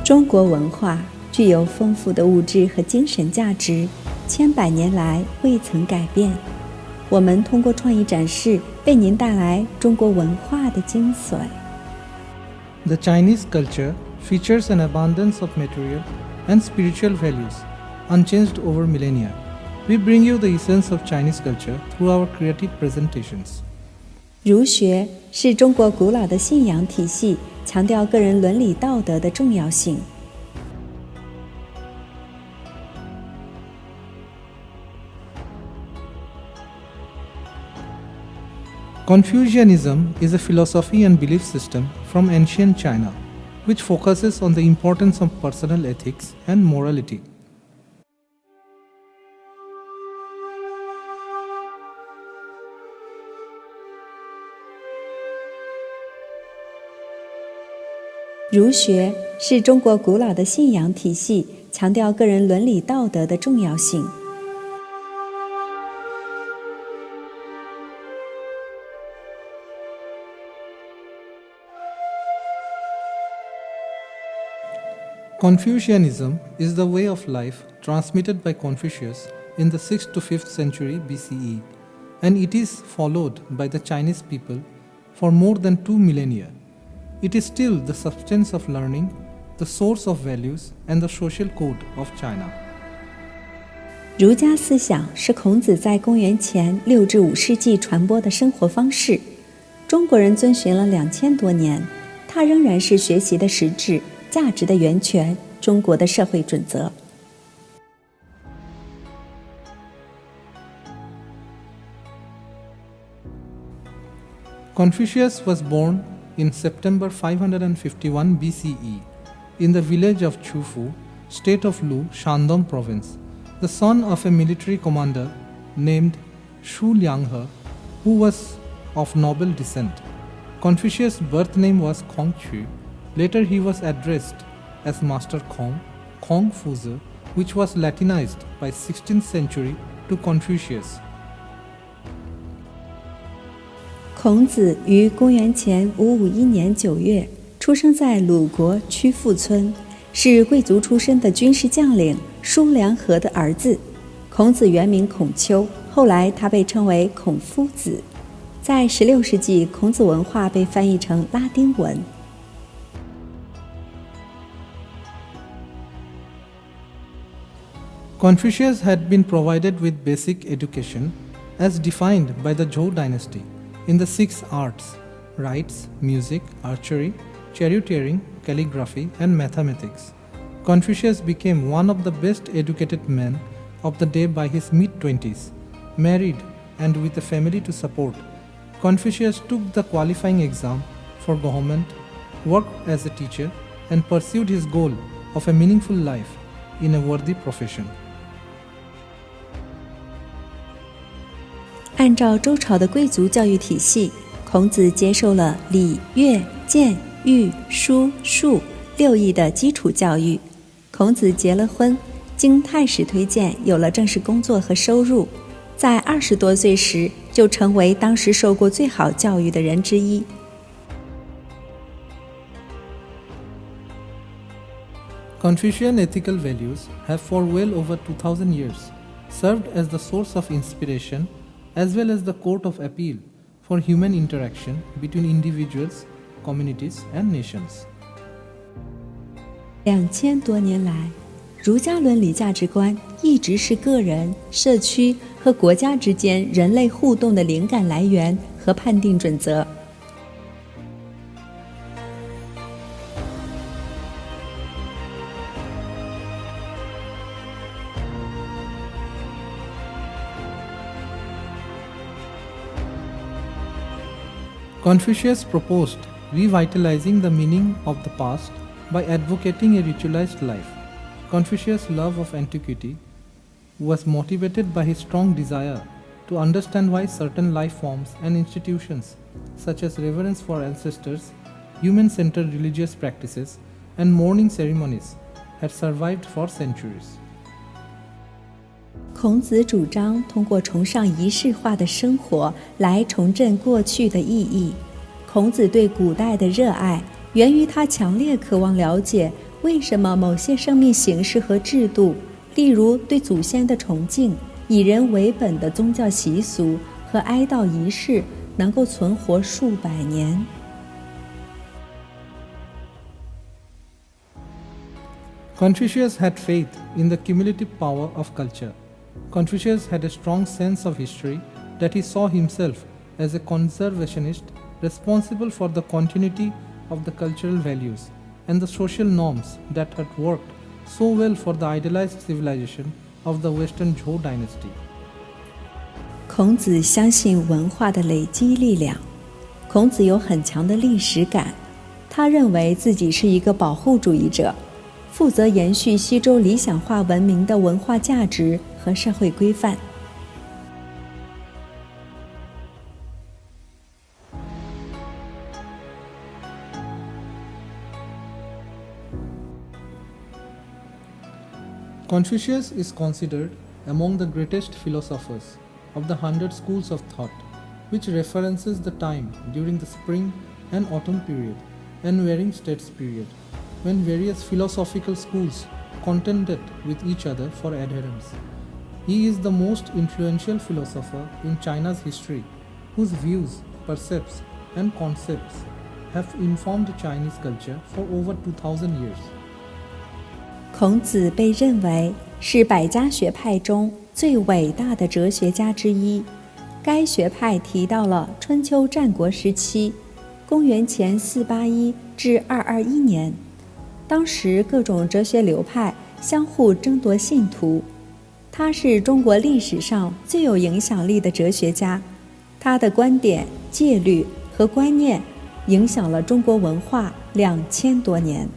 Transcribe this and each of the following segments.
中国文化具有丰富的物质和精神价值，千百年来未曾改变。我们通过创意展示，为您带来中国文化的精髓。The Chinese culture features an abundance of material and spiritual values, unchanged over millennia. We bring you the essence of Chinese culture through our creative presentations. 儒学是中国古老的信仰体系，强调个人伦理道德的重要性。Confucianism is a philosophy and belief system from ancient China, which focuses on the importance of personal ethics and morality. 儒学是中国古老的信仰体系，强调个人伦理道德的重要性。Confucianism is the way of life transmitted by Confucius in the 6th to 5th century BCE, and it is followed by the Chinese people for more than 2 millennia. It is still the substance of learning, the source of values, and the social code of China. 儒家思想是孔子在公元前6至5世纪传播的生活方式，中国人遵循了2000多年，它仍然是学习的实质，价值的源泉，中国的社会准则。Confucius was born in September 551 BCE in the village of Chufu, state of Lu, Shandong province, the son of a military commander named Shu Lianghe, who was of noble descent. Confucius' birth name was Kongqu. Later he was addressed as Master Kong, Confucius, which was Latinized by 16th century to Confucius. 孔子于公元前551年9月出生在鲁国曲阜村，是贵族出身的军事将领叔良和的儿子。孔子原名孔丘，后来他被称为孔夫子。在16世纪，孔子文化被翻译成拉丁文。Confucius had been provided with basic education as defined by the Zhou dynasty in the 6 arts: rites, music, archery, charioteering, calligraphy, and mathematics. Confucius became one of the best educated men of the day by his mid-20s. Married and with a family to support, Confucius took the qualifying exam for government, worked as a teacher, and pursued his goal of a meaningful life in a worthy profession. 按照周朝的贵族教育体系，孔子接受了礼、乐、剑、御、书、数6艺的基础教育。孔子结了婚，经太史推荐，有了正式工作和收入。在20多岁时，就成为当时受过最好教育的人之一。Confucian ethical values have for well over 2000 years served as the source of inspiration as well as the court of appeal for human interaction between individuals, communities, and nations. 2000多年来，儒家伦理价值观一直是个人、社区和国家之间人类互动的灵感来源和判定准则。Confucius proposed revitalizing the meaning of the past by advocating a ritualized life. Confucius' love of antiquity was motivated by his strong desire to understand why certain life forms and institutions, such as reverence for ancestors, human-centered religious practices, and mourning ceremonies, had survived for centuries. 孔子主张通过崇尚仪式化的生活来重振过去的意义。孔子对古代的热爱源于他强烈渴望了解为什么某些生命形式和制度，例如对祖先的崇敬、以人为本的宗教习俗和哀悼仪式，能够存活数百年。Confucius had faith in the cumulative power of culture. Confucius had a strong sense of history that he saw himself as a conservationist responsible for the continuity of the cultural values and the social norms that had worked so well for the idealized civilization of the Western Zhou dynasty. 孔子相信文化的累积力量。孔子有很强的历史感，他认为自己是一个保护主义者，负责延续西周理想化文明的文化价值和社会规范。Confucius is considered among the greatest philosophers of the 100 schools of thought, which references the time during the spring and autumn period and Warring States period, when various philosophical schools contended with each other for adherence. He is the most influential philosopher in China's history, whose views, percepts, and concepts have informed Chinese culture for over 2000 years. 孔子被认为是百家学派中最伟大的哲学家之一。该学派提到了春秋战国时期，公元前481至221年，当时各种哲学流派相互争夺信徒。他是中国历史上最有影响力的哲学家，他的观点、戒律和观念影响了中国文化2000多年。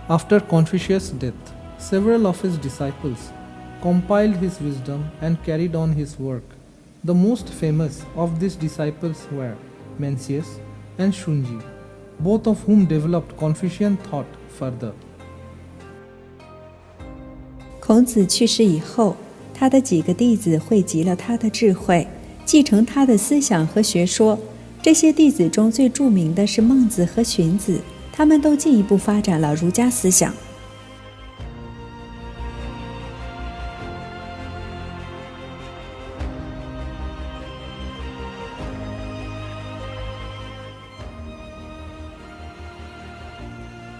After Confucius' death, several of his disciples compiled his wisdom and carried on his work. The most famous of these disciples were Mencius and Shunji, both of whom developed Confucian thought further. 孔子去世以后，他的几个弟子汇集了他的智慧，继承他的思想和学说。这些弟子中最著名的是孟子和荀子，他们都进一步发展了儒家思想。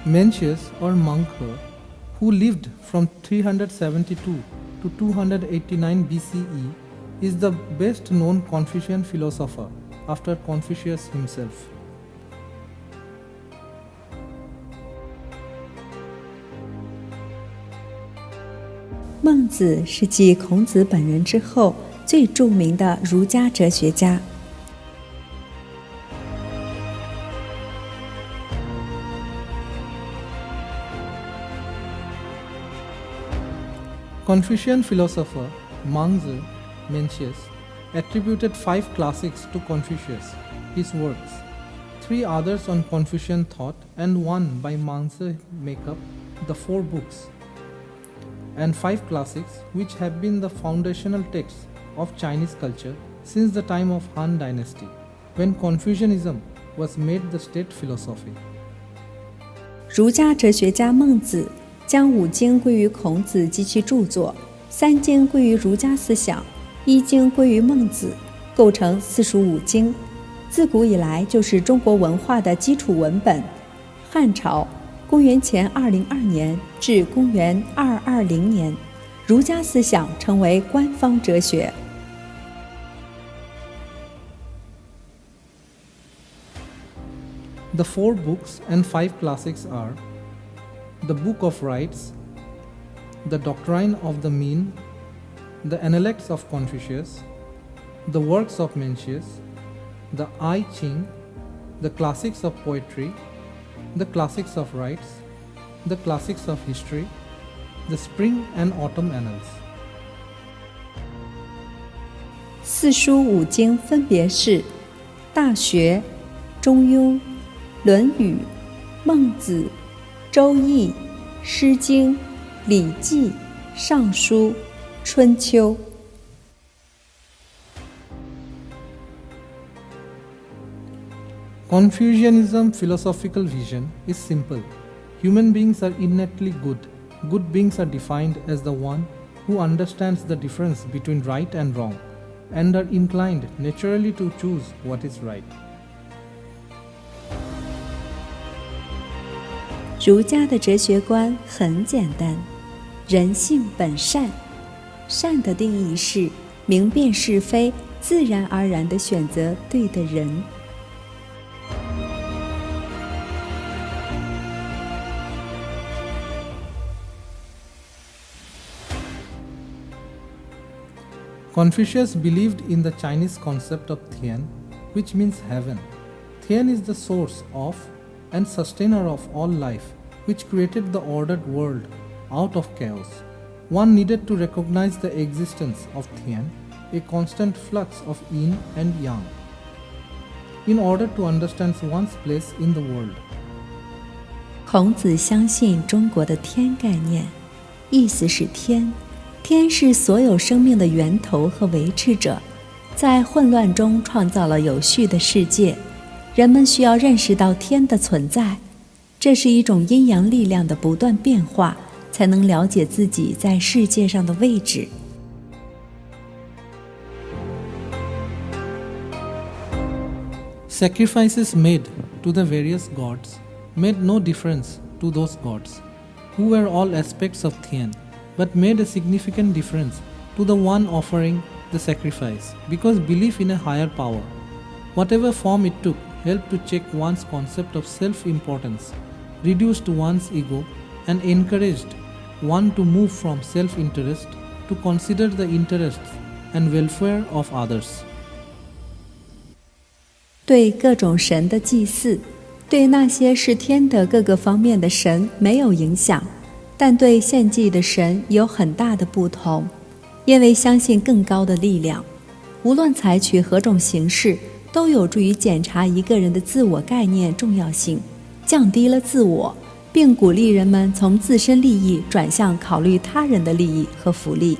Mencius or Menghe, who lived from 372 to 289 BCE, is the best known Confucian philosopher after Confucius himself. 孟子是继孔子本人之后最著名的儒家哲学家。Confucian philosopher Mencius attributed 5 classics to Confucius, his works. 3 others on Confucian thought and 1 by Mencius make up the 4 books and 5 classics which have been the foundational texts of Chinese culture since the time of Han Dynasty, when Confucianism was made the state philosophy. 儒家哲学家孟子将5经归于孔子及其著作，3经归于儒家思想，1经归于孟子，构成四书5经。自古以来就是中国文化的基础文本。汉朝公元前202年至公元220年，儒家思想成为官方哲学。The 4 books and 5 classics are the Book of Rites, the Doctrine of the Mean, the Analects of Confucius, the Works of Mencius, the I Ching, the Classics of Poetry, the Classics of Rites, the Classics of History, the Spring and Autumn Annals. 四书5经分别是《大学》、《中庸》、《论语》、《孟子》、《周易》、《诗经》、《礼记》、《尚书》、《春秋》。Confucianism's philosophical vision is simple. Human beings are innately good. Good beings are defined as the one who understands the difference between right and wrong and are inclined naturally to choose what is right. 儒家的哲学观很简单，人性本善。善的定义是明辨是非，自然而然地选择对的人。Confucius believed in the Chinese concept of Tian, which means heaven. Tian is the source of and sustainer of all life, which created the ordered world out of chaos. One needed to recognize the existence of Tian, a constant flux of yin and yang, in order to understand one's place in the world. 孔子相信中国的天概念，意思是天。天是所有生命的源头和维持者，在混乱中创造了有序的世界。人们需要认识到天的存在，这是一种阴阳力量的不断变化，才能了解自己在世界上的位置。Sacrifices made to the various gods made no difference to those gods, who were all aspects of Tian, but made a significant difference to the one offering the sacrifice, because belief in a higher power, whatever form it took, helped to check one's concept of self-importance, reduced one's ego, and encouraged one to move from self-interest to consider the interests and welfare of others. 对各种神的祭祀，对那些是天的各个方面的神没有影响，但对献祭的神有很大的不同，因为相信更高的力量。无论采取何种形式，都有助于检查一个人的自我概念重要性，降低了自我，并鼓励人们从自身利益转向考虑他人的利益和福利。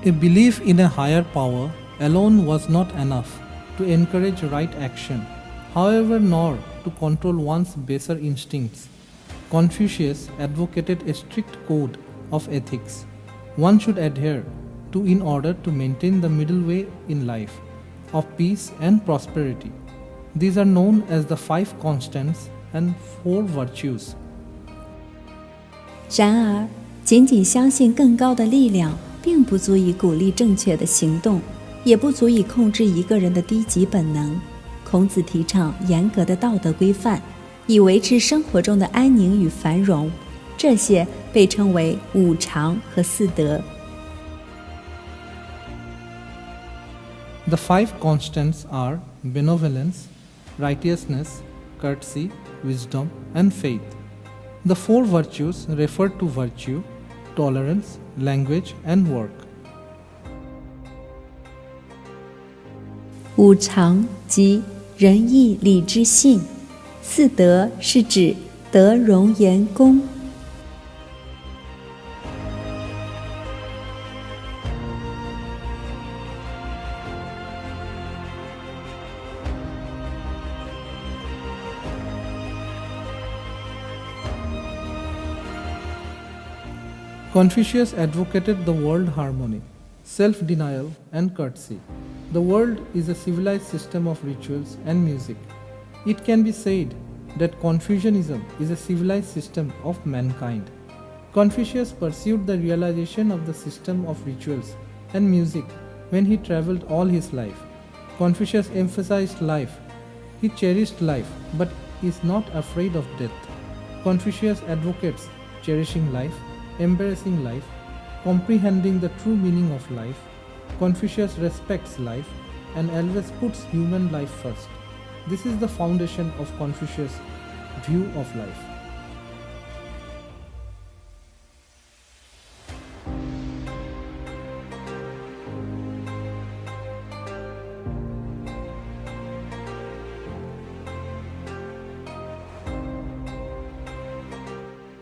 A belief in a higher power alone was not enough to encourage right action, however, nor to control one's baser instincts. Confucius advocated a strict code of ethics one should adhere to in order to maintain the middle way in life, of peace and prosperity. These are known as the 5 constants and 4 virtues. 然而，仅仅相信更高的力量，并不足以鼓励正确的行动，也不足以控制一个人的低级本能。孔子提倡严格的道德规范，以维持生活中的安宁与繁荣，这些被称为5常和4德。The 5 constants are benevolence, righteousness, courtesy, wisdom, and faith. The 4 virtues refer to virtue, tolerance, language, and work. 5常即仁义礼智信，4德是指德容颜公。Confucius advocated the world harmony, self-denial, and courtesy. The world is a civilized system of rituals and music. It can be said that Confucianism is a civilized system of mankind. Confucius pursued the realization of the system of rituals and music when he traveled all his life. Confucius emphasized life. He cherished life but is not afraid of death. Confucius advocates cherishing life, embracing life, comprehending the true meaning of life. Confucius respects life and always puts human life first. This is the foundation of Confucius' view of life.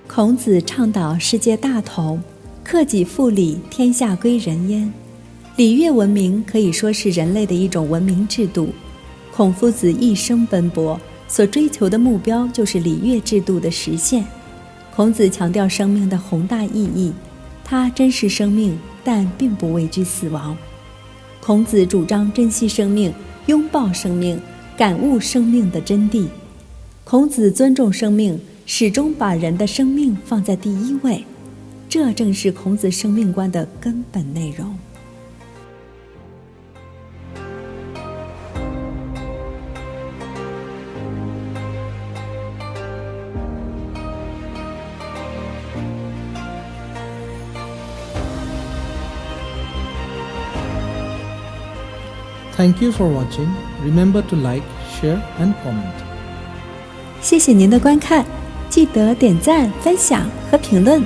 孔子倡导世界大同，克己复礼，天下归仁焉。礼乐文明可以说是人类的一种文明制度。孔夫子一生奔波，所追求的目标就是礼乐制度的实现。孔子强调生命的宏大意义，他珍视生命，但并不畏惧死亡。孔子主张珍惜生命，拥抱生命，感悟生命的真谛。孔子尊重生命，始终把人的生命放在第一位，这正是孔子生命观的根本内容。Thank you for watching. Remember to like, share and comment. 谢谢您的观看，记得点赞、分享和评论。